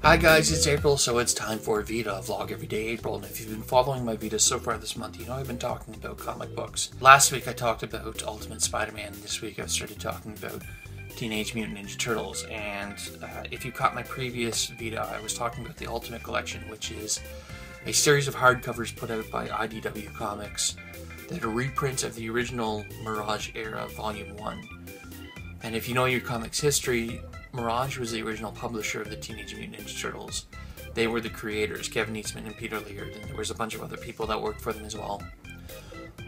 Hi guys, it's April, so it's time for VEDA, vlog everyday April, and if you've been following my VEDA so far this month, you know I've been talking about comic books. Last week I talked about Ultimate Spider-Man, and this week I've started talking about Teenage Mutant Ninja Turtles, and if you caught my previous VEDA, I was talking about the Ultimate Collection, which is a series of hardcovers put out by IDW Comics that are reprints of the original Mirage era Volume 1. And if you know your comics history, Mirage was the original publisher of the Teenage Mutant Ninja Turtles. They were the creators, Kevin Eastman and Peter Laird, and there was a bunch of other people that worked for them as well.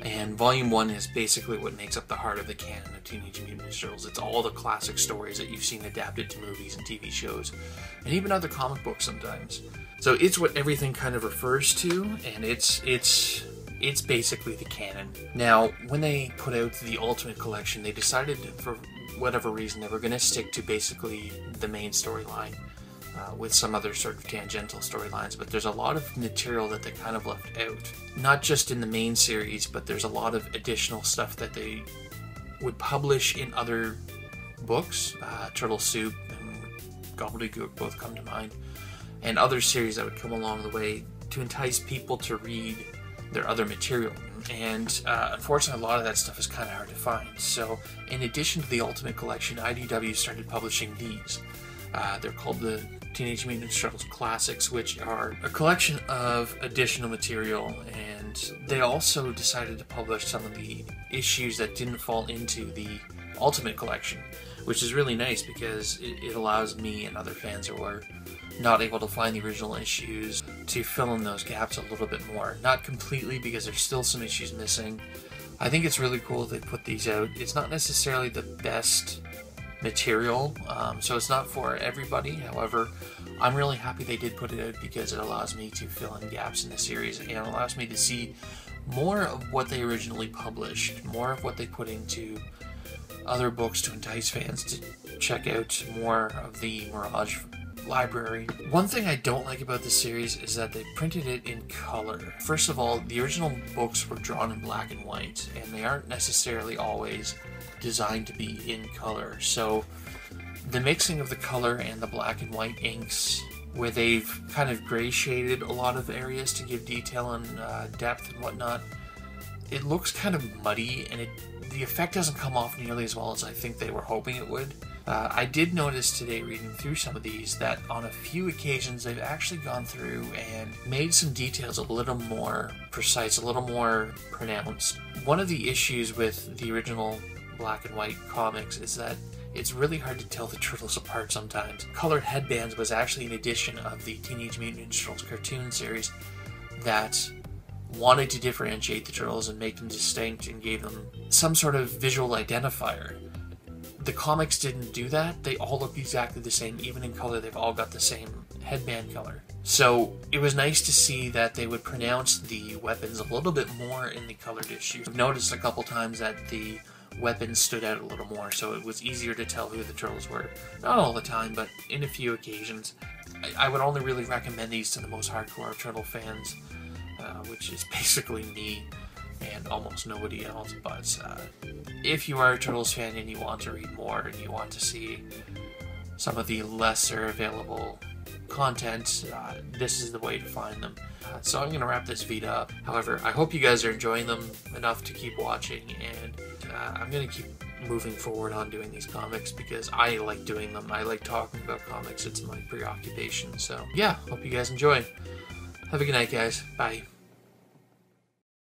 And Volume 1 is basically what makes up the heart of the canon of Teenage Mutant Ninja Turtles. It's all the classic stories that you've seen adapted to movies and TV shows, and even other comic books sometimes. So it's what everything kind of refers to, and it's basically the canon. Now, when they put out the Ultimate Collection, they decided, for whatever reason, they were going to stick to basically the main storyline with some other sort of tangential storylines, but there's a lot of material that they kind of left out. Not just in the main series, but there's a lot of additional stuff that they would publish in other books. Turtle Soup and Gobbledygook both come to mind, and other series that would come along the way to entice people to read their other material. And unfortunately, a lot of that stuff is kind of hard to find. So in addition to the Ultimate Collection, IDW started publishing these. They're called the Teenage Mutant Ninja Turtles Classics, which are a collection of additional material, and they also decided to publish some of the issues that didn't fall into the Ultimate Collection, which is really nice because it allows me and other fans who are not able to find the original issues to fill in those gaps a little bit more. Not completely, because there's still some issues missing. I think it's really cool they put these out. It's not necessarily the best material, so it's not for everybody. However, I'm really happy they did put it out because it allows me to fill in gaps in the series and allows me to see more of what they originally published, more of what they put into other books to entice fans to check out more of the Mirage library. One thing I don't like about this series is that they printed it in color. First of all, the original books were drawn in black and white, and they aren't necessarily always designed to be in color. So the mixing of the color and the black and white inks, where they've kind of gray shaded a lot of areas to give detail and depth and whatnot, it looks kind of muddy, and the effect doesn't come off nearly as well as I think they were hoping it would. I did notice today, reading through some of these, that on a few occasions they've actually gone through and made some details a little more precise, a little more pronounced. One of the issues with the original black and white comics is that it's really hard to tell the turtles apart sometimes. Colored headbands was actually an addition of the Teenage Mutant Ninja Turtles cartoon series that wanted to differentiate the turtles and make them distinct and gave them some sort of visual identifier. The comics didn't do that. They all look exactly the same. Even in color, they've all got the same headband color. So it was nice to see that they would pronounce the weapons a little bit more in the colored issues. I've noticed a couple times that the weapons stood out a little more, so it was easier to tell who the turtles were. Not all the time, but in a few occasions. I would only really recommend these to the most hardcore turtle fans, which is basically me and almost nobody else. But if you are a Turtles fan and you want to read more and you want to see some of the lesser available content, this is the way to find them. So I'm going to wrap this VEDA up. However, I hope you guys are enjoying them enough to keep watching, and I'm going to keep moving forward on doing these comics because I like doing them. I like talking about comics. It's my preoccupation. So yeah, hope you guys enjoy. Have a good night, guys. Bye.